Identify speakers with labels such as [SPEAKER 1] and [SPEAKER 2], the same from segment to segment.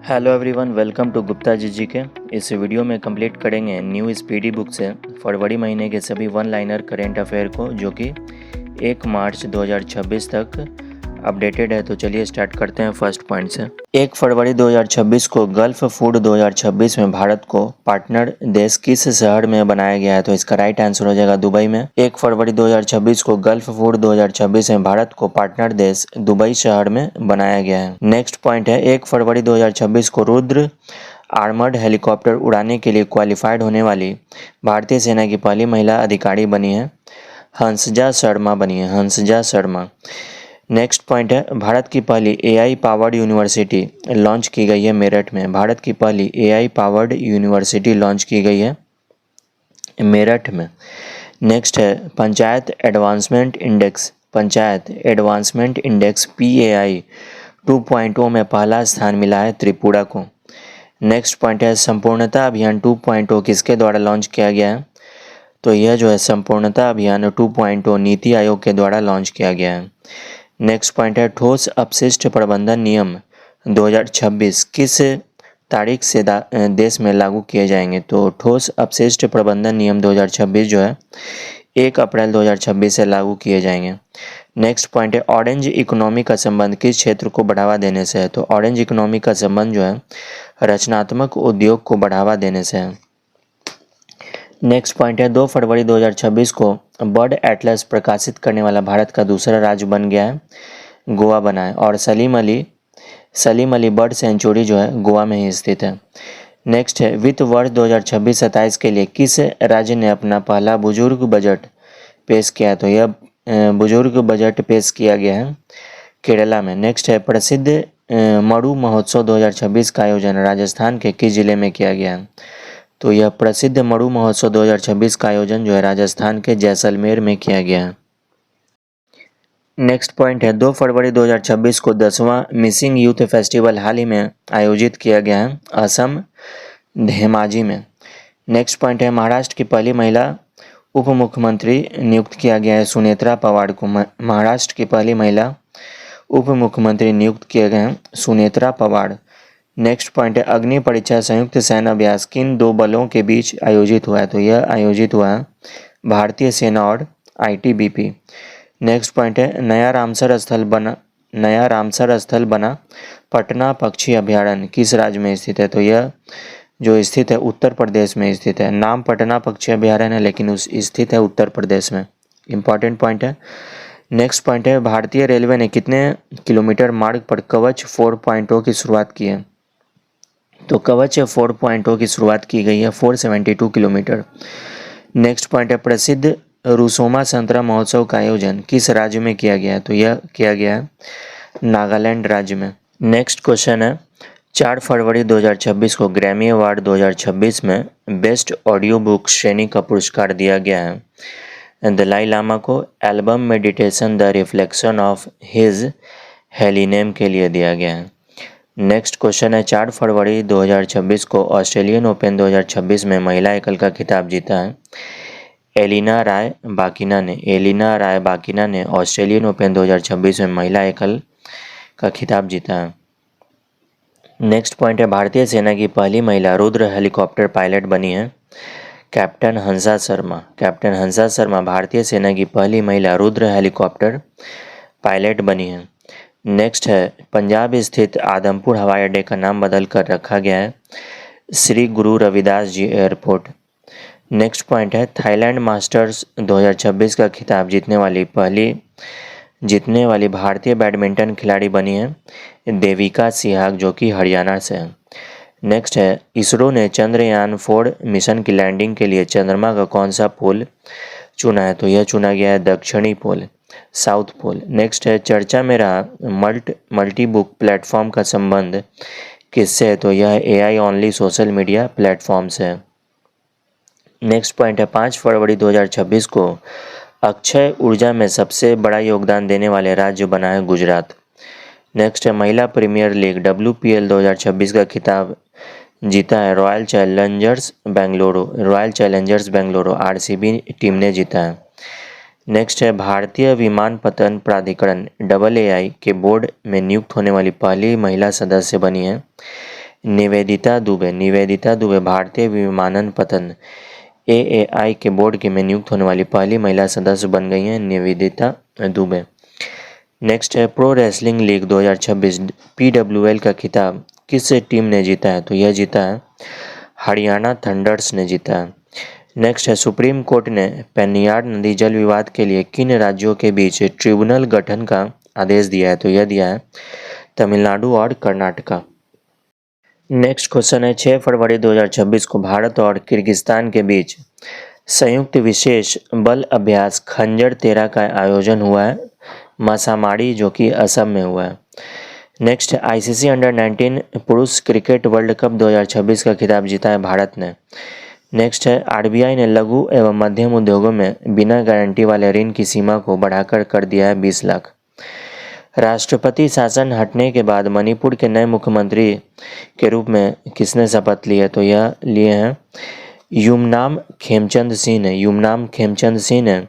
[SPEAKER 1] Hello everyone, welcome to Gupta ji के। इस video में कंप्लीट करेंगे न्यू स्पीडी बुक से फरवरी महीने के सभी वन लाइनर करेंट अफेयर को, जो कि 1 मार्च 2026 तक अपडेटेड है। तो चलिए स्टार्ट करते हैं फर्स्ट पॉइंट से। 1 फरवरी 2026 को गल्फ फूड 2026 में भारत को पार्टनर देश किस शहर में बनाया गया है? तो इसका राइट आंसर हो जाएगा दुबई में। 1 फरवरी 2026 को गल्फ फूड 2026 में भारत को पार्टनर देश दुबई शहर में बनाया गया है। नेक्स्ट पॉइंट है, 1 फरवरी 2026 को रुद्र आर्मर्ड हेलीकॉप्टर उड़ाने के लिए क्वालिफाइड होने वाली भारतीय सेना की पहली महिला अधिकारी बनी है, हंसजा शर्मा बनी है, हंसजा शर्मा। नेक्स्ट पॉइंट है, भारत की पहली एआई पावर्ड यूनिवर्सिटी लॉन्च की गई है मेरठ में। भारत की पहली एआई पावर्ड यूनिवर्सिटी लॉन्च की गई है मेरठ में। नेक्स्ट है, पंचायत एडवांसमेंट इंडेक्स PAI 2.0 में पहला स्थान मिला है त्रिपुरा को। नेक्स्ट पॉइंट है, संपूर्णता अभियान 2.0 किसके द्वारा लॉन्च किया गया है? तो यह जो है संपूर्णता अभियान 2.0 नीति आयोग के द्वारा लॉन्च किया गया है। नेक्स्ट पॉइंट है, ठोस अपशिष्ट प्रबंधन नियम 2026 किस तारीख से देश में लागू किए जाएंगे? तो ठोस अपशिष्ट प्रबंधन नियम 2026 जो है 1 अप्रैल 2026 से लागू किए जाएंगे। नेक्स्ट पॉइंट है, ऑरेंज इकोनॉमी का संबंध किस क्षेत्र को बढ़ावा देने से है? तो ऑरेंज इकोनॉमी का संबंध जो है रचनात्मक उद्योग को बढ़ावा देने से है। नेक्स्ट पॉइंट है, 2 फरवरी 2026 को बर्ड एटलस प्रकाशित करने वाला भारत का दूसरा राज्य बन गया है, गोवा बना है। और सलीम अली बर्ड सेंचुरी जो है गोवा में ही स्थित है। नेक्स्ट है, वित्त वर्ष 2026-27 के लिए किस राज्य ने अपना पहला बुजुर्ग बजट पेश किया? तो यह बुजुर्ग बजट पेश किया गया है केरला में। नेक्स्ट है, प्रसिद्ध मड़ु महोत्सव 2026 का आयोजन राजस्थान के किस जिले में किया गया है? तो यह प्रसिद्ध मड़ु महोत्सव 2026 का आयोजन जो है राजस्थान के जैसलमेर में किया गया है। नेक्स्ट पॉइंट है, 2 फरवरी 2026 को 10वां मिसिंग यूथ फेस्टिवल हाल ही में आयोजित किया गया है असम धेमाजी में। नेक्स्ट पॉइंट है, महाराष्ट्र की पहली महिला उप मुख्यमंत्री नियुक्त किया गया है सुनेत्रा पवार को। महाराष्ट्र की पहली महिला उप मुख्यमंत्री नियुक्त किए गए हैं सुनेत्रा पवार। नेक्स्ट पॉइंट है, अग्नि परीक्षा संयुक्त सैन्य अभ्यास किन दो बलों के बीच आयोजित हुआ है? तो यह आयोजित हुआ है भारतीय सेना और ITBP। नेक्स्ट पॉइंट है, नया रामसर स्थल बना पटना पक्षी अभ्यारण्य किस राज्य में स्थित है? तो यह जो स्थित है उत्तर प्रदेश में स्थित है। नाम पटना पक्षी अभ्यारण्य है लेकिन स्थित है उत्तर प्रदेश में। इंपॉर्टेंट पॉइंट है। नेक्स्ट पॉइंट है, भारतीय रेलवे ने कितने किलोमीटर मार्ग पर कवच 4.0 की शुरुआत की है? तो कवच 4.0 की शुरुआत की गई है 472 किलोमीटर। नेक्स्ट पॉइंट है, प्रसिद्ध रुसोमा संतरा महोत्सव का आयोजन किस राज्य में किया गया है? तो यह किया गया है नागालैंड राज्य में। नेक्स्ट क्वेश्चन है, 4 फरवरी 2026 को ग्रैमी अवार्ड 2026 में बेस्ट ऑडियो बुक श्रेणी का पुरस्कार दिया गया है दलाई लामा को। Album meditation the reflection of his holiness के लिए दिया गया है। नेक्स्ट क्वेश्चन है, 4 फरवरी 2026 को ऑस्ट्रेलियन ओपन 2026 में महिला एकल का खिताब जीता है एलिना राय बाकिना ने ऑस्ट्रेलियन ओपन 2026 में महिला एकल का खिताब जीता है। नेक्स्ट पॉइंट है, भारतीय सेना की पहली महिला रुद्र हेलीकॉप्टर पायलट बनी है कैप्टन हंसा शर्मा भारतीय सेना की पहली महिला रुद्र हेलीकॉप्टर पायलट बनी है। नेक्स्ट है, पंजाब स्थित आदमपुर हवाई अड्डे का नाम बदल कर रखा गया है Shri Guru Ravidas ji airport. Next point है, थाईलैंड मास्टर्स 2026 का खिताब जीतने वाली भारतीय बैडमिंटन खिलाड़ी बनी है देविका सिहाग, जो कि हरियाणा से है। नेक्स्ट है, इसरो ने चंद्रयान 4 मिशन की लैंडिंग के लिए चंद्रमा का कौन सा पोल चुना है? तो यह चुना गया है दक्षिणी पोल, साउथ पोल। नेक्स्ट है, चर्चा में रहा मल्टी बुक प्लेटफॉर्म का संबंध किससे है? तो यह AI only social media platform से है। नेक्स्ट पॉइंट है, 5 फरवरी 2026 को अक्षय ऊर्जा में सबसे बड़ा योगदान देने वाले राज्य बना है गुजरात। नेक्स्ट है, महिला प्रीमियर लीग WPL 2026 का खिताब जीता है royal Challengers Bengaluru RCB team ने जीता है। नेक्स्ट है, भारतीय विमानपत्तन प्राधिकरण AAI के बोर्ड में नियुक्त होने वाली पहली महिला सदस्य बनी है निवेदिता दुबे भारतीय विमानन पतन AAI के बोर्ड के में नियुक्त होने वाली पहली महिला सदस्य बन गई हैं निवेदिता दुबे। नेक्स्ट है प्रो रेसलिंग लीग 2026 PWL का खिताब किस टीम ने जीता है? तो यह जीता है हरियाणा थंडर्स ने जीता है। नेक्स्ट है सुप्रीम कोर्ट ने पेन्नियार नदी जल विवाद के लिए किन राज्यों के बीच ट्रिब्यूनल गठन का आदेश दिया है? तो यह दिया है तमिलनाडु और कर्नाटका। नेक्स्ट क्वेश्चन है 6 फरवरी 2026 को भारत और किर्गिस्तान के बीच संयुक्त विशेष बल अभ्यास खंजर 13 का आयोजन हुआ है मसामाड़ी जो कि असम में हुआ है। नेक्स्ट है ICC अंडर 19 पुरुष क्रिकेट वर्ल्ड कप 2026 का खिताब जीता है भारत ने। नेक्स्ट है RBI ने लघु एवं मध्यम उद्योगों में बिना गारंटी वाले ऋण की सीमा को बढ़ाकर कर दिया है 20 लाख। राष्ट्रपति शासन हटने के बाद मणिपुर के नए मुख्यमंत्री के रूप में किसने शपथ ली है? तो यह लिए हैं युमनाम खेमचंद सिंह ने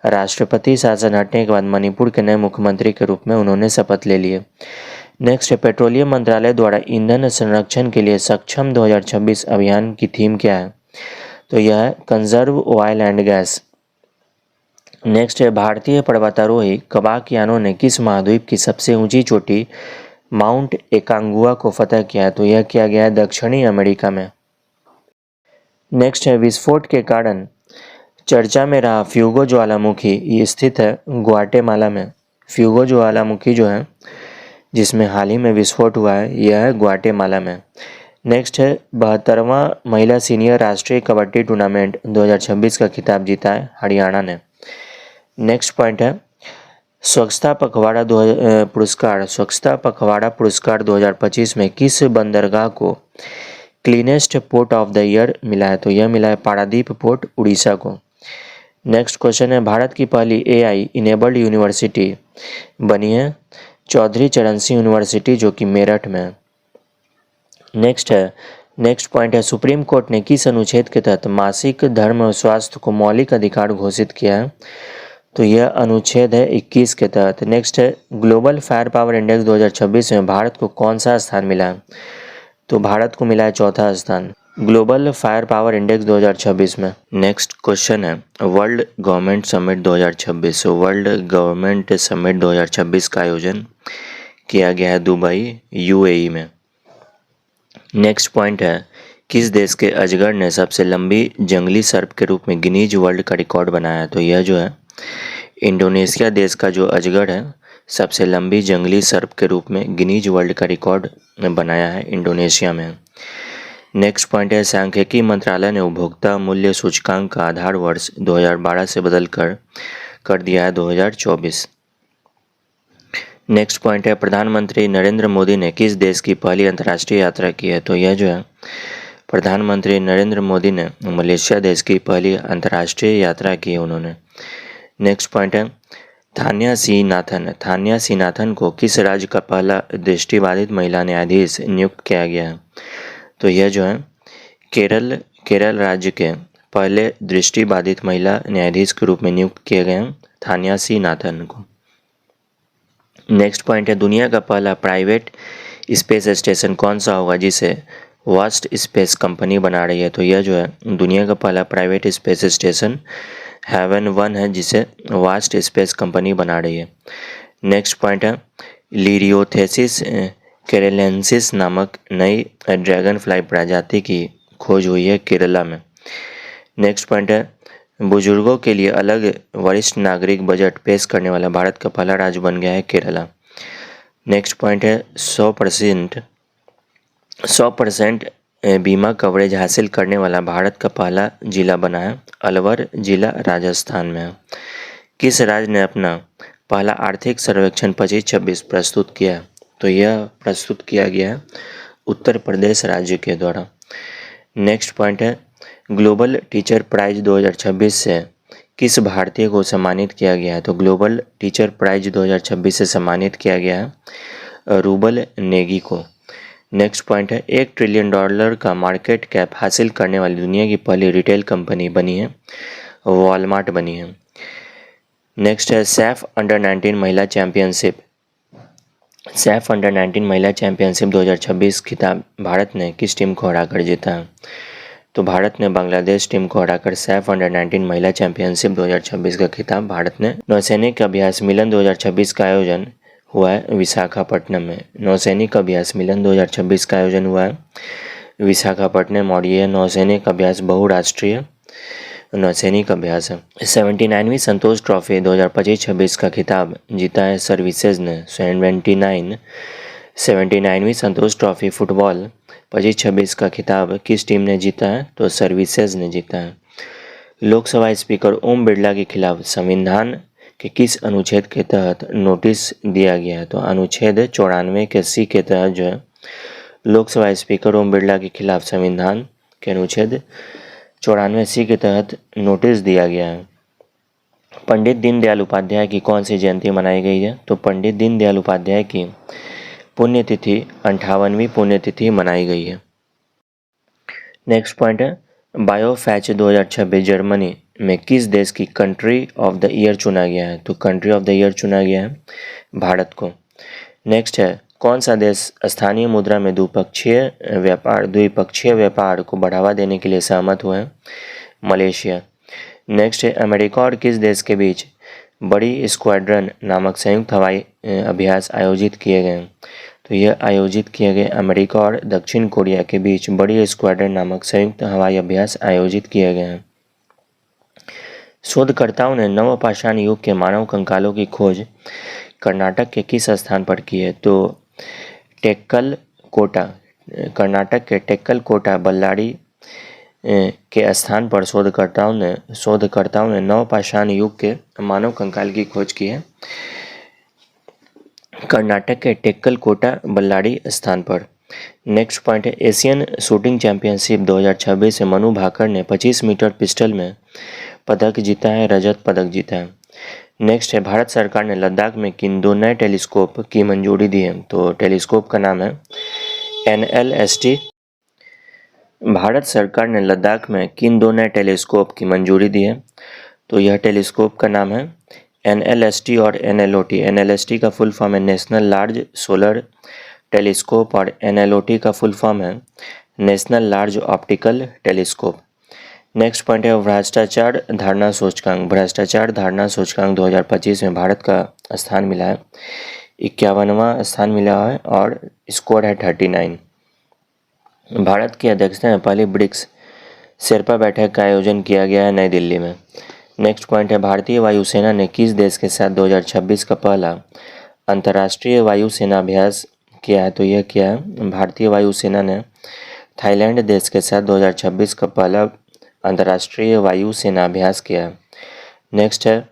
[SPEAKER 1] राष्ट्रपति शासन हटने के बाद मणिपुर के नए मुख्यमंत्री के रूप में उन्होंने शपथ ले लिए। नेक्स्ट है पेट्रोलियम मंत्रालय द्वारा ईंधन संरक्षण के लिए सक्षम 2026 अभियान की थीम क्या है? तो यह है conserve oil and gas. Next है भारतीय पर्वतारोही कबाकयानों ने किस महाद्वीप की सबसे ऊंची चोटी माउंट एकांगुआ को फतह किया है? तो यह किया गया है दक्षिणी अमेरिका में। नेक्स्ट है विस्फोट के कारण चर्चा में रहा फ्यूगो ज्वालामुखी ये स्थित है ग्वाटेमाला में। फ्यूगो ज्वालामुखी जो है जिसमें हाल ही में विस्फोट हुआ है यह है ग्वाटेमाला में। नेक्स्ट है 72वां महिला सीनियर राष्ट्रीय कबड्डी टूर्नामेंट 2026 का खिताब जीता है हरियाणा ने। नेक्स्ट पॉइंट है स्वच्छता पखवाड़ा पुरस्कार 2025 में किस बंदरगाह को cleanest port of the year मिला है? तो यह मिला है पारादीप पोर्ट उड़ीसा को। नेक्स्ट क्वेश्चन है भारत की पहली AI इनेबल्ड यूनिवर्सिटी बनी है चौधरी चरण सिंह यूनिवर्सिटी जो कि मेरठ में है। नेक्स्ट पॉइंट है सुप्रीम कोर्ट ने किस अनुच्छेद के तहत मासिक धर्म और स्वास्थ्य को मौलिक अधिकार घोषित किया है? तो यह अनुच्छेद है 21 के तहत। नेक्स्ट है ग्लोबल फायर पावर इंडेक्स 2026 में भारत को कौन सा स्थान मिला है? तो भारत को मिला है चौथा स्थान ग्लोबल फायर पावर इंडेक्स 2026 में। नेक्स्ट क्वेश्चन है world government summit 2026 world government summit 2026 का आयोजन किया गया है दुबई UAE में। नेक्स्ट पॉइंट है किस देश के अजगर ने सबसे लंबी जंगली सर्प के रूप में गिनीज वर्ल्ड का रिकॉर्ड बनाया है? तो यह जो है इंडोनेशिया देश का जो अजगर है सबसे लंबी जंगली सर्प के रूप में गिनीज वर्ल्ड का रिकॉर्ड बनाया है इंडोनेशिया में। नेक्स्ट पॉइंट है सांख्यिकी मंत्रालय ने उपभोक्ता मूल्य सूचकांक का आधार वर्ष 2012 से बदल कर दिया है 2024। नेक्स्ट पॉइंट है प्रधानमंत्री नरेंद्र मोदी ने किस देश की पहली अंतर्राष्ट्रीय यात्रा की है? तो यह जो है प्रधानमंत्री नरेंद्र मोदी ने मलेशिया देश की पहली अंतर्राष्ट्रीय यात्रा की है उन्होंने। नेक्स्ट पॉइंट है थान्या सीनाथन को किस राज्य का पहला दृष्टिबाधित महिला न्यायाधीश नियुक्त किया गया है? तो यह जो है केरल राज्य के पहले दृष्टिबाधित महिला न्यायाधीश के रूप में नियुक्त किए गए हैं थान्या सीनाथन को। नेक्स्ट पॉइंट है दुनिया का पहला प्राइवेट स्पेस स्टेशन कौन सा होगा जिसे वास्ट स्पेस कंपनी बना रही है? तो यह जो है दुनिया का पहला प्राइवेट स्पेस स्टेशन हेवन 1 है जिसे वास्ट स्पेस कंपनी बना रही है। नेक्स्ट पॉइंट है लिरियोथेसिस केरेलेंसिस नामक नई ड्रैगन फ्लाई प्रजाति की खोज हुई है केरला में। नेक्स्ट पॉइंट है बुजुर्गों के लिए अलग वरिष्ठ नागरिक बजट पेश करने वाला भारत का पहला राज्य बन गया है केरला। नेक्स्ट पॉइंट है 100% बीमा कवरेज हासिल करने वाला भारत का पहला जिला बना है अलवर जिला राजस्थान में। किस राज्य ने अपना पहला आर्थिक सर्वेक्षण 25-26 प्रस्तुत किया? तो यह प्रस्तुत किया गया है उत्तर प्रदेश राज्य के द्वारा। नेक्स्ट पॉइंट है ग्लोबल टीचर प्राइज 2026 से किस भारतीय को सम्मानित किया गया है? तो ग्लोबल टीचर प्राइज 2026 से सम्मानित किया गया है रूबल नेगी को। नेक्स्ट पॉइंट है $1 ट्रिलियन का मार्केट कैप हासिल करने वाली दुनिया की पहली रिटेल कंपनी बनी है वॉलमार्ट बनी है। नेक्स्ट है सैफ अंडर 19 महिला चैंपियनशिप सैफ अंडर 19 महिला चैंपियनशिप 2026 खिताब भारत ने किस टीम को हराकर जीता? तो भारत ने बांग्लादेश टीम को हराकर सैफ अंडर 19 महिला चैंपियनशिप 2026 का खिताब भारत ने। नौसैनिक अभ्यास मिलन 2026 का आयोजन हुआ है विशाखापट्टनम में। नौसैनिक अभ्यास मिलन 2026 का आयोजन हुआ है विशाखापट्टनम और यह नौसैनिक अभ्यास बहुराष्ट्रीय नौसैनिक अभ्यास है। 79वीं संतोष ट्रॉफी 2025-26 का खिताब जीता है सर्विसेज ने। 79वीं संतोष ट्रॉफी फुटबॉल 25-26 का खिताब किस टीम ने जीता है? तो सर्विसेज ने जीता है। लोकसभा स्पीकर ओम बिरला के खिलाफ संविधान के किस अनुच्छेद के तहत नोटिस दिया गया है? तो अनुच्छेद 94 के सी के तहत जो है लोकसभा स्पीकर ओम बिरला के खिलाफ संविधान के अनुच्छेद 94 सी के तहत नोटिस दिया गया है। पंडित दीनदयाल उपाध्याय की कौन सी जयंती मनाई गई है? तो पंडित दीनदयाल उपाध्याय की पुण्यतिथि 58वीं पुण्यतिथि मनाई गई है। नेक्स्ट पॉइंट है बायोफैच 2026 जर्मनी में किस देश की कंट्री ऑफ द ईयर चुना गया है? तो कंट्री ऑफ द ईयर चुना गया है भारत को। नेक्स्ट है कौन सा देश स्थानीय मुद्रा में द्विपक्षीय व्यापार को बढ़ावा देने के लिए सहमत हुआ है? मलेशिया। नेक्स्ट है अमेरिका और किस देश के बीच बड़ी स्क्वाड्रन नामक संयुक्त हवाई अभ्यास आयोजित किए गए? तो यह आयोजित किए गए अमेरिका और दक्षिण कोरिया के बीच बड़ी स्क्वाड्रन नामक संयुक्त हवाई अभ्यास आयोजित किए गए हैं। शोधकर्ताओं ने नवपाषाण युग के मानव कंकालों की खोज कर्नाटक के किस स्थान पर की है? तो कर्नाटक के टेक्कलकोटा बल्लारी के स्थान पर शोधकर्ताओं ने नवपाषाण युग के मानव कंकाल की खोज की है कर्नाटक के टेक्कलकोटा बल्लारी स्थान पर। नेक्स्ट पॉइंट है एशियन शूटिंग चैंपियनशिप 2026 में मनु भाकर ने 25 मीटर पिस्टल में पदक जीता है, रजत पदक जीता है। नेक्स्ट है भारत सरकार ने लद्दाख में किन दो नए टेलीस्कोप की मंजूरी दी है? तो टेलीस्कोप का नाम है NLST। भारत सरकार ने लद्दाख में किन दो नए टेलीस्कोप की मंजूरी दी है? तो यह टेलीस्कोप का नाम है NLST और NLOT। NLST का फुल फॉर्म है नेशनल लार्ज सोलर टेलीस्कोप और NLOT का फुल फॉर्म है national large optical telescope. Next point है भ्रष्टाचार धारणा सूचकांक। भ्रष्टाचार धारणा सूचकांक 2025 में भारत का स्थान मिला है 51वां स्थान मिला है और स्कोर है 39। भारत की अध्यक्षता में पहली ब्रिक्स शेरपा बैठक का आयोजन किया गया है नई दिल्ली में। नेक्स्ट पॉइंट है भारतीय वायुसेना ने किस देश के साथ 2026 का पहला अंतर्राष्ट्रीय वायुसेना अभ्यास किया है? तो यह किया है भारतीय वायुसेना ने थाईलैंड देश के साथ 2026 का पहला अंतर्राष्ट्रीय वायुसेना अभ्यास किया है। नेक्स्ट है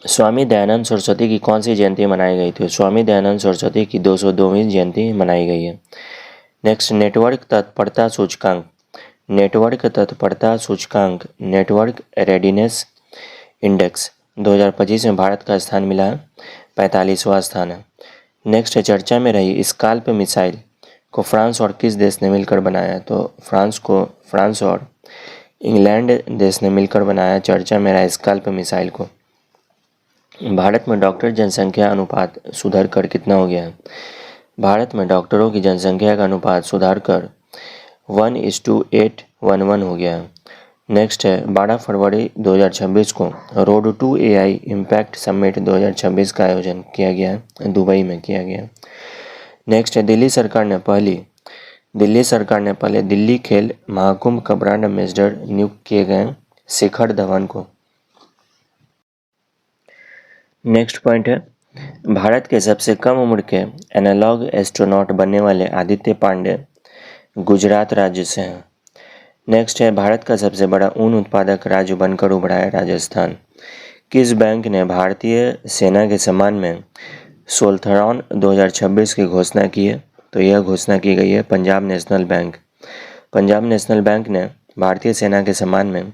[SPEAKER 1] स्वामी दयानंद सरस्वती की कौन सी जयंती मनाई गई थी? स्वामी दयानंद सरस्वती की 202वीं जयंती मनाई गई है। नेक्स्ट नेटवर्क तत्परता सूचकांक। नेटवर्क रेडिनेस इंडेक्स 2025 में भारत का स्थान मिला है 45वां स्थान है। नेक्स्ट है चर्चा में रही स्काल्प मिसाइल को फ्रांस और किस देश ने मिलकर बनाया? तो फ्रांस और इंग्लैंड देश ने मिलकर बनाया चर्चा में रहा स्काल्प मिसाइल को। भारत में डॉक्टर जनसंख्या अनुपात सुधर कर कितना हो गया है? भारत में डॉक्टरों की जनसंख्या का अनुपात सुधार कर 1:811 हो गया है। नेक्स्ट है 12 फरवरी 2026 को road to AI impact summit 2026 का आयोजन किया गया है, दुबई में किया गया। नेक्स्ट है दिल्ली सरकार ने पहले दिल्ली खेल महाकुंभ का ब्रांड एम्बेसडर नियुक्त किए गए शिखर धवन को। नेक्स्ट पॉइंट है भारत के सबसे कम उम्र के एनालॉग एस्ट्रोनॉट बनने वाले आदित्य पांडे गुजरात राज्य से हैं। नेक्स्ट है भारत का सबसे बड़ा ऊन उत्पादक राज्य बनकर उभरा है राजस्थान। किस बैंक ने भारतीय सेना के सम्मान में सोल्थरॉन 2026 की घोषणा की है? तो यह घोषणा की गई है Punjab national bank. Punjab national bank ने भारतीय सेना के सम्मान में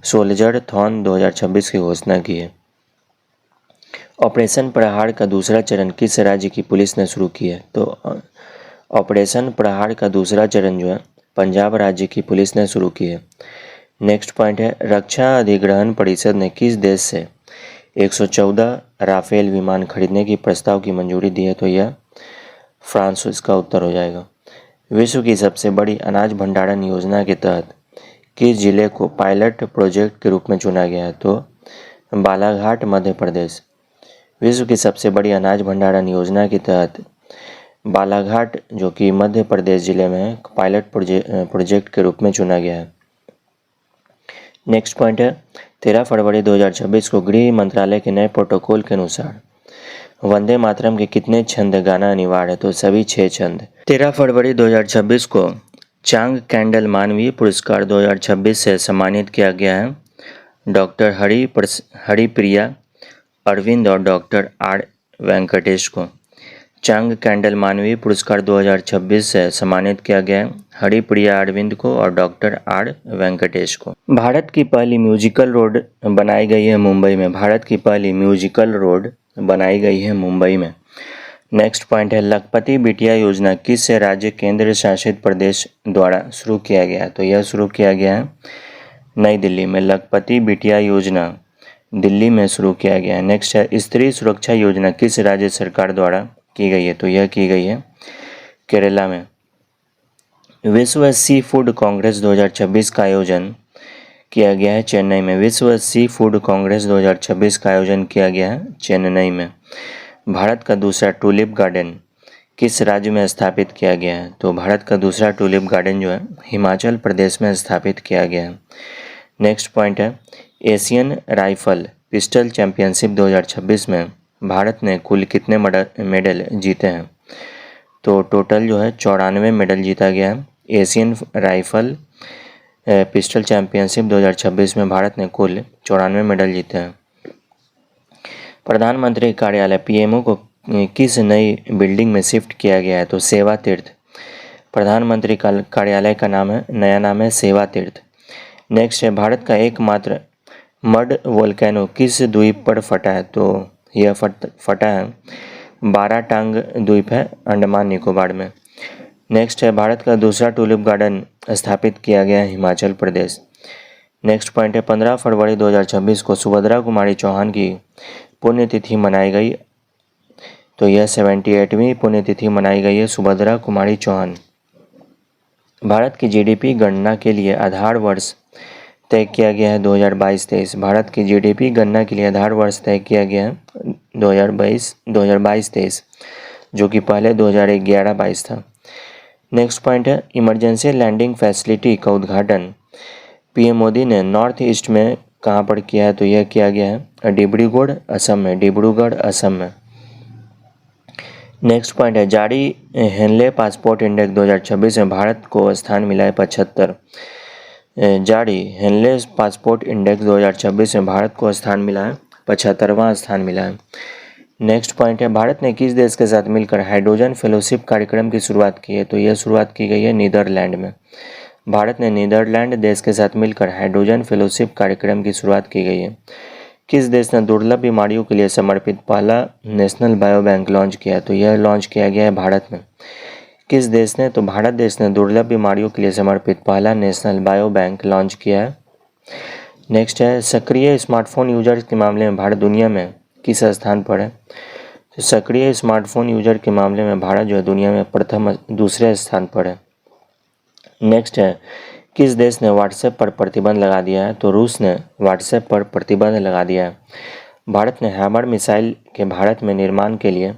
[SPEAKER 1] सोल्जर थॉन 2026 की घोषणा की है। ऑपरेशन प्रहार का दूसरा चरण किस राज्य की पुलिस ने शुरू किया है? तो ऑपरेशन प्रहार का दूसरा चरण जो है पंजाब राज्य की पुलिस ने शुरू की है। नेक्स्ट पॉइंट है रक्षा अधिग्रहण परिषद ने किस देश से 114 राफेल विमान खरीदने की प्रस्ताव की मंजूरी दी है, तो यह फ्रांस इसका उत्तर हो जाएगा। विश्व की सबसे बड़ी अनाज भंडारण योजना के तहत किस जिले को पायलट प्रोजेक्ट के रूप में चुना गया है, तो बालाघाट मध्य प्रदेश। विश्व की सबसे बड़ी अनाज भंडारण योजना के तहत बालाघाट जो कि मध्य प्रदेश जिले में है, पायलट प्रोजेक्ट के रूप में चुना गया है। नेक्स्ट पॉइंट है 13 फरवरी 2026 को गृह मंत्रालय के नए प्रोटोकॉल के अनुसार वंदे मातरम के कितने छंद गाना अनिवार्य है, तो सभी 6 छंद। 13 फरवरी 2026 को चांग कैंडल मानवीय पुरस्कार 2026 से सम्मानित किया गया है डॉक्टर हरिप्रिया अरविंद और डॉक्टर आर वेंकटेश को। चांग कैंडल मानवीय पुरस्कार 2026 से सम्मानित किया गया है हरिप्रिया अरविंद को और डॉक्टर आर वेंकटेश को। भारत की पहली म्यूजिकल रोड बनाई गई है मुंबई में। भारत की पहली म्यूजिकल रोड बनाई गई है मुंबई में। नेक्स्ट पॉइंट है लखपति बिटिया योजना किस राज्य केंद्र शासित प्रदेश द्वारा शुरू किया गया है, तो यह शुरू किया गया है नई दिल्ली में। लखपति बिटिया योजना दिल्ली में शुरू किया गया है। नेक्स्ट है स्त्री सुरक्षा योजना किस राज्य सरकार द्वारा की गई है, तो यह की गई है केरला में। विश्व सी फूड कांग्रेस 2026 का आयोजन किया गया है चेन्नई में। विश्व सी फूड कांग्रेस 2026 का आयोजन किया गया है चेन्नई में। भारत का दूसरा टूलिप गार्डन किस राज्य में स्थापित किया गया है, तो भारत का दूसरा टूलिप गार्डन जो है हिमाचल प्रदेश में स्थापित किया गया है। नेक्स्ट पॉइंट है एशियन राइफल पिस्टल चैंपियनशिप 2026 में भारत ने कुल कितने मेडल जीते हैं, तो टोटल जो है 94 मेडल जीता गया है। एशियन राइफल पिस्टल चैंपियनशिप 2026 में भारत ने कुल 94 मेडल जीते हैं। प्रधानमंत्री कार्यालय पीएमओ को किस नई बिल्डिंग में शिफ्ट किया गया है, तो सेवा तीर्थ। प्रधानमंत्री कार्यालय का नया नाम है सेवा तीर्थ। नेक्स्ट है भारत का एकमात्र मड वोल्केनो किस द्वीप पर फटा है, तो यह फटा है बाराटांग द्वीप है अंडमान निकोबार में। नेक्स्ट है भारत का दूसरा टूलिप गार्डन स्थापित किया गया है हिमाचल प्रदेश। नेक्स्ट पॉइंट है 15 फरवरी 2026 को सुभद्रा कुमारी चौहान की पुण्यतिथि मनाई गई, तो यह 78वीं पुण्यतिथि मनाई गई है सुभद्रा कुमारी चौहान। भारत की जीडीपी गणना के लिए आधार वर्ष तय किया गया है 2022-23। भारत की जीडीपी गणना के लिए आधार वर्ष तय किया गया है 2022-23 जो कि पहले 2011-22 था। नेक्स्ट पॉइंट है इमरजेंसी लैंडिंग फैसिलिटी का उद्घाटन पीएम मोदी ने नॉर्थ ईस्ट में कहाँ पर किया है, तो यह किया गया है डिब्रूगढ़ असम में। डिब्रूगढ़ असम में। नेक्स्ट पॉइंट है जारी हेनले पासपोर्ट इंडेक्स 2026 में भारत को स्थान मिला है 75। जारी हेनले पासपोर्ट इंडेक्स 2026 में भारत को स्थान मिला है 75वां स्थान मिला है। नेक्स्ट पॉइंट है भारत ने किस देश के साथ मिलकर हाइड्रोजन फेलोशिप कार्यक्रम की शुरुआत की है, तो यह शुरुआत की गई है नीदरलैंड में। भारत ने नीदरलैंड देश के साथ मिलकर हाइड्रोजन फेलोशिप कार्यक्रम की शुरुआत की गई है। किस देश ने दुर्लभ बीमारियों के लिए समर्पित पहला नेशनल बायो बैंक लॉन्च किया, तो यह लॉन्च किया गया है भारत में। किस देश ने, तो भारत देश ने दुर्लभ बीमारियों के लिए समर्पित पहला नेशनल बायो बैंक लॉन्च किया है। नेक्स्ट है सक्रिय स्मार्टफोन यूजर्स के मामले में भारत दुनिया में किस स्थान पर है, तो सक्रिय स्मार्टफोन यूजर के मामले में भारत जो है दुनिया में दूसरे स्थान पर है। नेक्स्ट है किस देश ने व्हाट्सएप पर प्रतिबंध लगा दिया है, तो रूस ने व्हाट्सएप पर प्रतिबंध लगा दिया है। भारत ने हैमर मिसाइल के भारत में निर्माण के लिए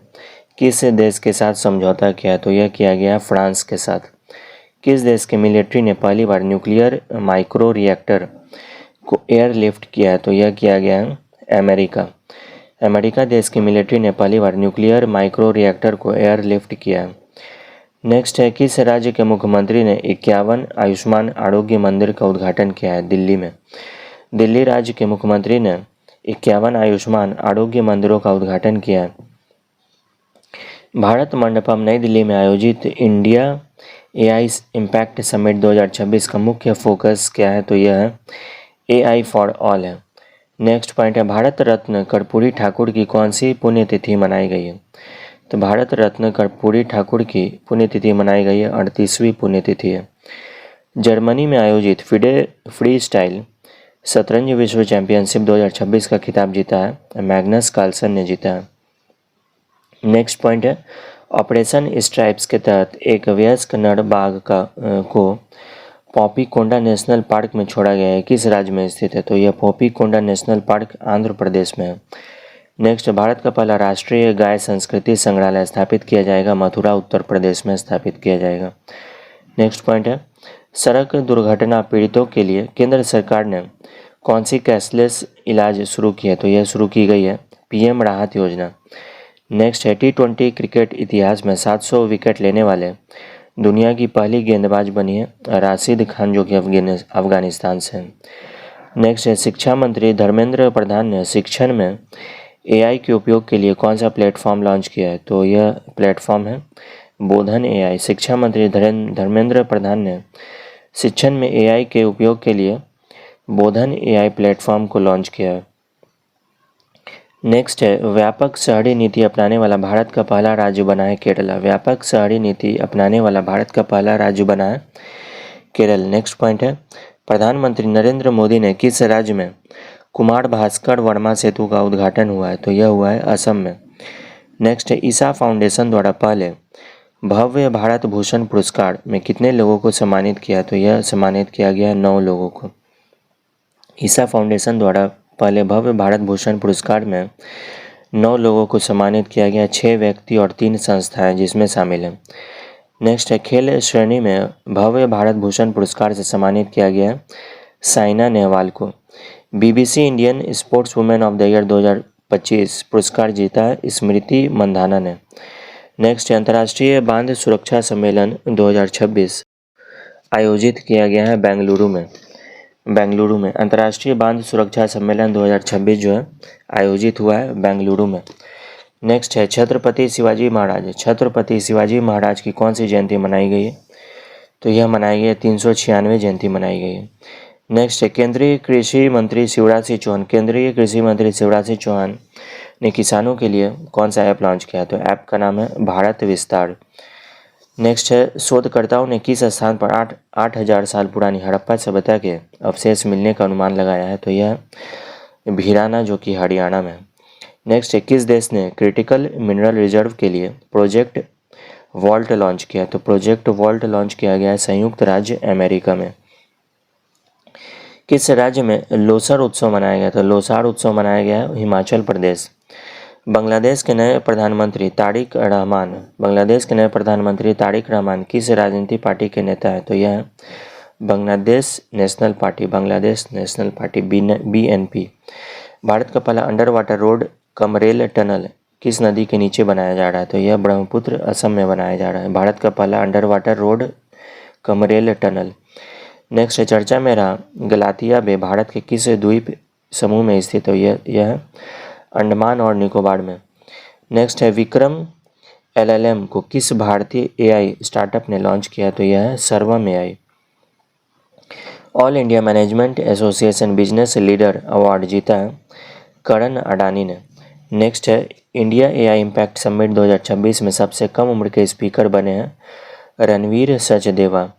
[SPEAKER 1] किस देश के साथ समझौता किया, तो यह किया गया फ्रांस के साथ। किस देश के मिलिट्री ने पहली बार न्यूक्लियर माइक्रो रिएक्टर को एयरलिफ्ट किया है, तो यह किया गया है अमेरिका। अमेरिका देश की मिलिट्री ने पहली बार न्यूक्लियर माइक्रो रिएक्टर को एयरलिफ्ट किया है। नेक्स्ट है किस राज्य के मुख्यमंत्री ने 51 आयुष्मान आरोग्य मंदिर का उद्घाटन किया है, दिल्ली में। दिल्ली राज्य के मुख्यमंत्री ने 51 आयुष्मान आरोग्य मंदिरों का उद्घाटन किया है। भारत मंडपम नई दिल्ली में आयोजित इंडिया एआई इम्पैक्ट समिट 2026 का मुख्य फोकस क्या है, तो यह है एआई फॉर ऑल है। नेक्स्ट पॉइंट है भारत रत्न कर्पूरी ठाकुर की कौन सी पुण्यतिथि मनाई गई है, तो भारत रत्न कर्पूरी ठाकुर की पुण्यतिथि मनाई गई है 38वीं पुण्यतिथि है। जर्मनी में आयोजित फिडे फ्री स्टाइल शतरंज विश्व चैंपियनशिप 2026 का खिताब जीता है? मैग्नस कार्लसन ने जीता है। नेक्स्ट पॉइंट है, ऑपरेशन स्ट्राइप्स के तहत एक वयस्क नर बाघ को पॉपीकोंडा नेशनल पार्क में छोड़ा गया है, किस राज्य में स्थित है? तो यह पॉपीकोंडा नेशनल पार्क आंध्र प्रदेश में है। नेक्स्ट, भारत का पहला राष्ट्रीय गाय संस्कृति संग्रहालय स्थापित किया जाएगा? मथुरा उत्तर प्रदेश में स्थापित किया जाएगा। नेक्स्ट पॉइंट है, सड़क दुर्घटना पीड़ितों के लिए केंद्र सरकार ने कौन सी कैशलेस इलाज शुरू किया? तो यह शुरू की गई है पीएम राहत योजना। नेक्स्ट है, T20 क्रिकेट इतिहास में 700 विकेट लेने वाले दुनिया की पहली गेंदबाज बनी है राशिद खान, जो कि अफगानिस्तान से हैं। नेक्स्ट है, शिक्षा मंत्री धर्मेंद्र प्रधान ने शिक्षण में AI के उपयोग के लिए कौन सा प्लेटफॉर्म लॉन्च किया है? तो यह प्लेटफॉर्म है बोधन AI। शिक्षा मंत्री धर्मेंद्र प्रधान ने शिक्षण में AI के उपयोग के लिए बोधन AI प्लेटफॉर्म को लॉन्च किया है। नेक्स्ट है, व्यापक शहरी नीति अपनाने वाला भारत का पहला राज्य बना है केरला। व्यापक शहरी नीति अपनाने वाला भारत का पहला राज्य बना है केरल। नेक्स्ट पॉइंट है, प्रधानमंत्री नरेंद्र मोदी ने किस राज्य में कुमार भास्कर वर्मा सेतु का उद्घाटन हुआ है? तो यह हुआ है असम में। नेक्स्ट है, ईसा फाउंडेशन द्वारा पहले भव्य भारत भूषण पुरस्कार में कितने लोगों को सम्मानित किया? तो यह सम्मानित किया गया 9 लोगों को। ईसा फाउंडेशन द्वारा पहले भव्य भारत भूषण पुरस्कार में 9 लोगों को सम्मानित किया गया, 6 व्यक्ति और 3 संस्थाएं जिसमें शामिल हैं। नेक्स्ट है, खेल श्रेणी में भव्य भारत भूषण पुरस्कार से सम्मानित किया गया साइना नेहवाल को। BBC Indian sports women of the year 2025 पुरस्कार जीता है स्मृति मंधाना ने। नेक्स्ट है, अंतर्राष्ट्रीय बांध सुरक्षा सम्मेलन 2026 आयोजित किया गया है बेंगलुरु में। अंतर्राष्ट्रीय बांध सुरक्षा सम्मेलन 2026 जो है आयोजित हुआ है बेंगलुरु में। नेक्स्ट है, छत्रपति शिवाजी महाराज की कौन सी जयंती मनाई गई है? तो यह मनाई गई है 396 जयंती मनाई गई है। नेक्स्ट है, केंद्रीय कृषि मंत्री शिवराज सिंह चौहान ने किसानों के लिए कौन सा ऐप लॉन्च किया? तो ऐप का नाम है भारत विस्तार। नेक्स्ट है, शोधकर्ताओं ने किस स्थान पर 8000 साल पुरानी हड़प्पा सभ्यता के अवशेष मिलने का अनुमान लगाया है? तो यह भीराना, जो कि हरियाणा में। नेक्स्ट है, किस देश ने क्रिटिकल मिनरल रिजर्व के लिए प्रोजेक्ट वॉल्ट लॉन्च किया? तो प्रोजेक्ट वॉल्ट लॉन्च किया गया है संयुक्त राज्य अमेरिका में। किस राज्य में लोसर उत्सव मनाया गया? तो लोसार उत्सव मनाया गया है हिमाचल प्रदेश। बांग्लादेश के नए प्रधानमंत्री तारिक रहमान किस राजनीतिक पार्टी के नेता हैं? तो यह Bangladesh national party BNP। Bharat का पहला under water road cum rail tunnel किस नदी के नीचे बनाया जा रहा है? तो यह ब्रह्मपुत्र असम में बनाया जा रहा है भारत का पहला under water road cum rail tunnel. Next, चर्चा में रहा गलातिया बे भारत के किस द्वीप समूह में स्थित है? यह अंडमान और निकोबार में। नेक्स्ट है, विक्रम LLM को किस भारतीय AI स्टार्टअप ने लॉन्च किया? तो यह है सर्वम AI। All India management association business leader award जीता है करण अडानी ने। नेक्स्ट है, इंडिया AI इम्पैक्ट समिट 2026 में सबसे कम उम्र के स्पीकर बने हैं रणवीर सचदेवा।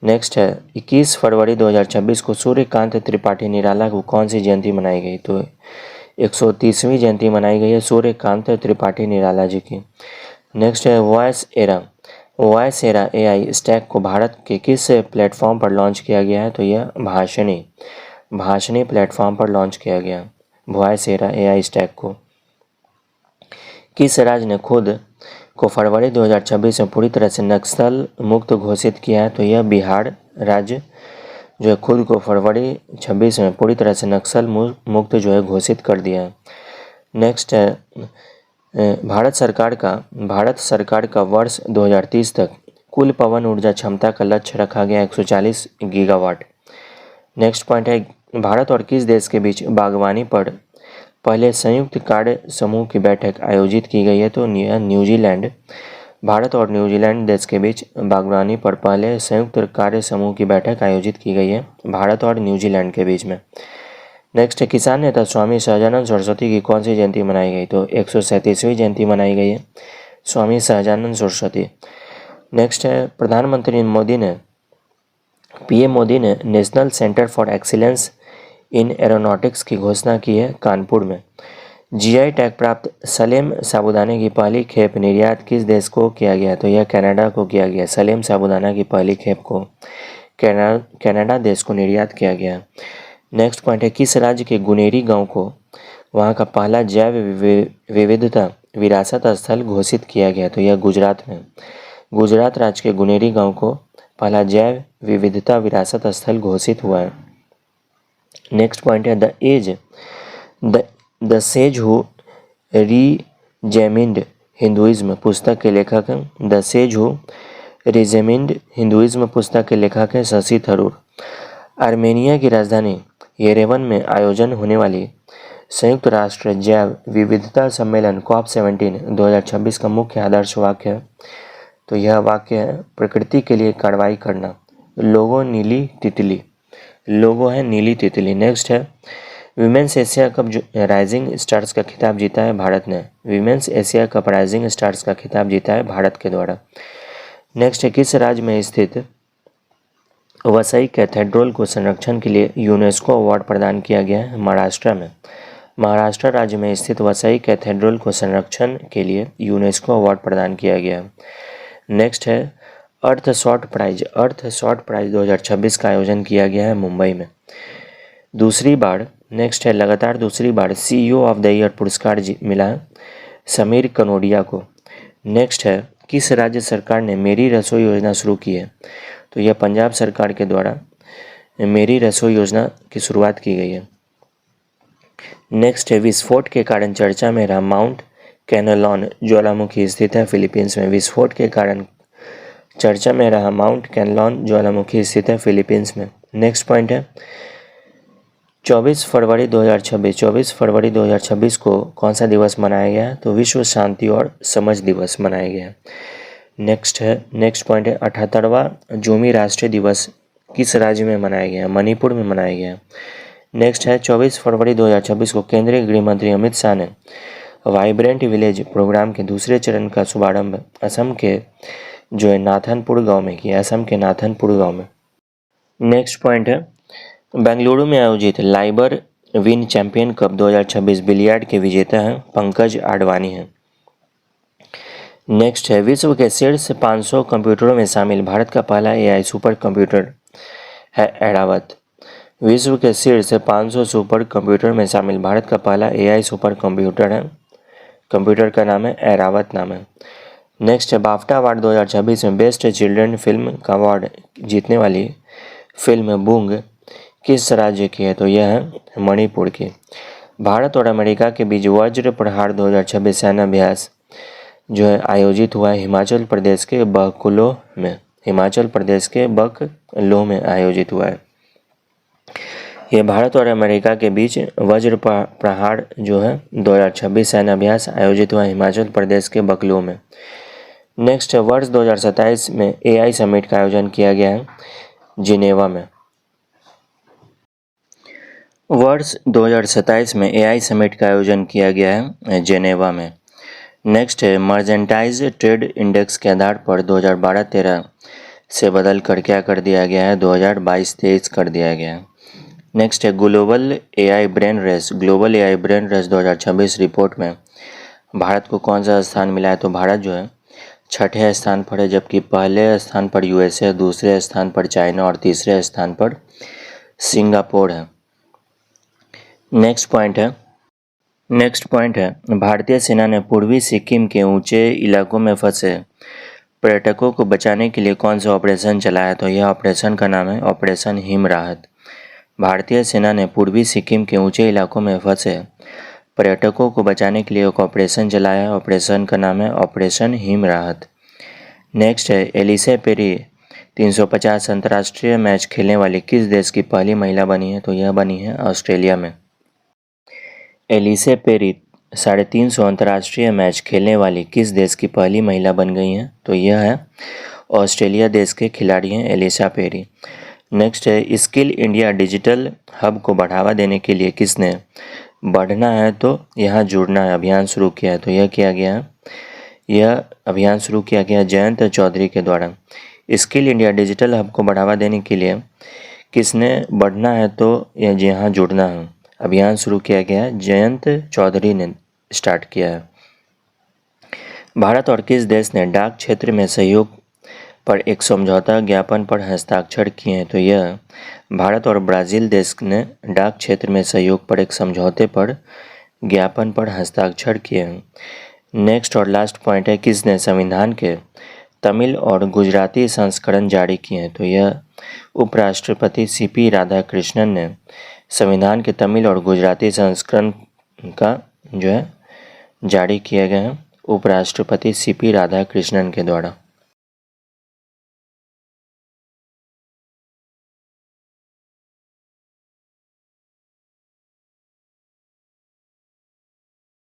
[SPEAKER 1] नेक्स्ट है, 21 फरवरी 2026 को सूर्यकांत त्रिपाठी निराला को कौन सी जयंती मनाई गई? तो 130वीं जयंती मनाई गई है सूर्यकांत त्रिपाठी निराला जी की। नेक्स्ट है, वॉयस एरा AI स्टैक को भारत के किस प्लेटफॉर्म पर लॉन्च किया गया है? तो यह भाषणी प्लेटफॉर्म पर लॉन्च किया गया वॉयस एरा AI स्टैक को। किस राज्य ने खुद को फरवरी 2026 में पूरी तरह से नक्सल मुक्त घोषित किया है? तो यह बिहार राज्य जो है खुद को फरवरी 26 में पूरी तरह से नक्सल मुक्त जो है घोषित कर दिया है। नेक्स्ट है, भारत सरकार का वर्ष 2030 तक कुल पवन ऊर्जा क्षमता का लक्ष्य रखा गया 140 गीगावाट। नेक्स्ट पॉइंट है, भारत और किस देश के बीच बागवानी पर पहले संयुक्त कार्य समूह की बैठक आयोजित की गई है? तो न्यूजीलैंड। भारत और न्यूजीलैंड देश के बीच बागवानी पर पहले संयुक्त कार्य समूह की बैठक आयोजित की गई है भारत और न्यूजीलैंड के बीच में। नेक्स्ट है, किसान नेता स्वामी सहजानंद सरस्वती की कौन सी जयंती मनाई गई? तो 137वीं जयंती मनाई गई है स्वामी सहजानंद सरस्वती। नेक्स्ट है, PM मोदी ने national centre for excellence in aeronautics की घोषणा की है कानपुर में। जीआई टैग प्राप्त सलेम साबूदाने की पहली खेप निर्यात किस देश को किया गया? तो यह कनाडा को किया गया। सलेम साबूदाना की पहली खेप को कनाडा देश को निर्यात किया गया। नेक्स्ट पॉइंट है, किस राज्य के गुनेरी गांव को वहां का पहला जैव विविधता विरासत स्थल घोषित किया गया? तो यह गुजरात में। गुजरात राज्य के गुनेरी गांव को पहला जैव विविधता विरासत स्थल घोषित हुआ है। नेक्स्ट पॉइंट है, द सेज हु रीजेमिन्ड हिंदुइज्म पुस्तक के लेखक हैं। द सेज हु रीजेमिन्ड हिंदुइज्म पुस्तक के लेखक हैं शशि थरूर। आर्मेनिया की राजधानी येरेवन में आयोजन होने वाली संयुक्त राष्ट्र जैव विविधता सम्मेलन COP17 2026 का मुख्य आदर्श वाक्य है। तो यह वाक्य है, प्रकृति के लिए कार्रवाई करना। लोगो नीली तितली। लोगो है नीली तितली। नेक्स्ट है, women's Asia cup rising stars का खिताब जीता है भारत ने। Women's Asia cup rising stars का खिताब जीता है भारत के द्वारा। नेक्स्ट है, किस राज्य में स्थित वसई कैथेड्रल को संरक्षण के लिए यूनेस्को अवार्ड प्रदान किया गया है? महाराष्ट्र में। महाराष्ट्र राज्य में स्थित वसई कैथेड्रल को संरक्षण के लिए यूनेस्को अवार्ड प्रदान किया गया है। नेक्स्ट है, अर्थ शॉर्ट प्राइज 2026 का आयोजन किया गया है मुंबई में दूसरी बार। नेक्स्ट है, लगातार दूसरी बार CEO ऑफ द ईयर पुरस्कार मिला है समीर कनोडिया को। नेक्स्ट है, किस राज्य सरकार ने मेरी रसोई योजना शुरू की है? तो यह पंजाब सरकार के द्वारा मेरी रसोई योजना की शुरुआत की गई है। नेक्स्ट है, विस्फोट के कारण चर्चा में रहा माउंट कैनलॉन ज्वालामुखी स्थित है फिलीपींस में। विस्फोट के कारण चर्चा में रहा माउंट कैनलॉन ज्वालामुखी स्थित है फिलीपींस में। नेक्स्ट पॉइंट है, 24 फरवरी 2026 को कौन सा दिवस मनाया गया? तो विश्व शांति और समझ दिवस मनाया गया। नेक्स्ट पॉइंट है, 78वां जूमी राष्ट्रीय दिवस किस राज्य में मनाया गया? मणिपुर में मनाया गया। नेक्स्ट है, 24 फरवरी 2026 को केंद्रीय गृह मंत्री अमित शाह ने वाइब्रेंट विलेज प्रोग्राम के दूसरे चरण का शुभारंभ असम के जो है नाथनपुर गांव में किया। असम के नाथनपुर गांव में। नेक्स्ट पॉइंट है, बेंगलुरु में आयोजित Liber win champion cup 2026 billiard के विजेता हैं पंकज आडवाणी हैं। नेक्स्ट है, विश्व के शीर्ष 500 कंप्यूटरों में शामिल भारत का पहला AI सुपर कंप्यूटर है ऐरावत। विश्व के शीर्ष 500 सुपर कंप्यूटर में शामिल भारत का पहला AI सुपर कंप्यूटर है। कंप्यूटर का नाम है ऐरावत नाम है। नेक्स्ट है, बाफ्टा अवार्ड 2026 में बेस्ट चिल्ड्रन फिल्म का अवार्ड जीतने वाली फिल्म बूंग किस राज्य की है? तो यह है मणिपुर की। भारत और अमेरिका के बीच वज्र प्रहार 2026 सैन्य अभ्यास जो है आयोजित हुआ है हिमाचल प्रदेश के बकलो में। हिमाचल प्रदेश के बकलो में आयोजित हुआ है। यह भारत और अमेरिका के बीच वज्र प्रहार जो है 2026 सैन्य अभ्यास आयोजित हुआ हिमाचल प्रदेश के बकलो में। नेक्स्ट है, वर्ष 2027 में AI समिट का आयोजन किया गया है जिनेवा में। वर्ष 2027 में AI समिट का आयोजन किया गया है जेनेवा में। नेक्स्ट है, मर्जेंटाइज ट्रेड इंडेक्स के आधार पर 2012-13 से बदल कर क्या कर दिया गया है? 2022-23 कर दिया गया है। नेक्स्ट है, global AI brain race 2026 report में भारत को कौन सा स्थान मिला है? तो भारत जो है 6ठे स्थान पर है, जबकि पहले स्थान पर USA, दूसरे स्थान पर चाइना और तीसरे स्थान पर सिंगापुर है। नेक्स्ट पॉइंट है, भारतीय सेना ने पूर्वी सिक्किम के ऊंचे इलाकों में फंसे पर्यटकों को बचाने के लिए कौन सा ऑपरेशन चलाया? तो यह ऑपरेशन का नाम है ऑपरेशन हिम राहत। भारतीय सेना ने पूर्वी सिक्किम के ऊंचे इलाकों में फंसे पर्यटकों को बचाने के लिए एक ऑपरेशन चलाया। ऑपरेशन का नाम है ऑपरेशन हिम राहत। नेक्स्ट है, एलिसे पेरी 350 अंतर्राष्ट्रीय मैच खेलने वाली किस देश की पहली महिला बनी है? तो यह बनी है ऑस्ट्रेलिया में। एलिसे पेरी 350 अंतर्राष्ट्रीय मैच खेलने वाली किस देश की पहली महिला बन गई हैं? तो यह है ऑस्ट्रेलिया देश के खिलाड़ी हैं एलिसा पेरी। नेक्स्ट है, स्किल इंडिया डिजिटल हब को बढ़ावा देने के लिए किसने बढ़ना है तो यहाँ जुड़ना है अभियान शुरू किया है? तो यह किया गया, यह अभियान शुरू किया गया जयंत चौधरी के द्वारा। स्किल इंडिया डिजिटल हब को बढ़ावा देने के लिए किसने बढ़ना है तो यहाँ जुड़ना है अभियान शुरू किया गया है, जयंत चौधरी ने स्टार्ट किया है। भारत और किस देश ने डाक क्षेत्र में सहयोग पर एक समझौता ज्ञापन पर हस्ताक्षर किए हैं? तो यह भारत और ब्राज़ील देश ने डाक क्षेत्र में सहयोग पर एक समझौते पर ज्ञापन पर हस्ताक्षर किए हैं। नेक्स्ट और लास्ट पॉइंट है, किसने संविधान के तमिल और गुजराती संस्करण जारी किए हैं? तो यह उपराष्ट्रपति सीपी राधाकृष्णन ने संविधान के तमिल और गुजराती संस्करण का जो है जारी किए गए हैं उपराष्ट्रपति सीपी राधाकृष्णन के द्वारा।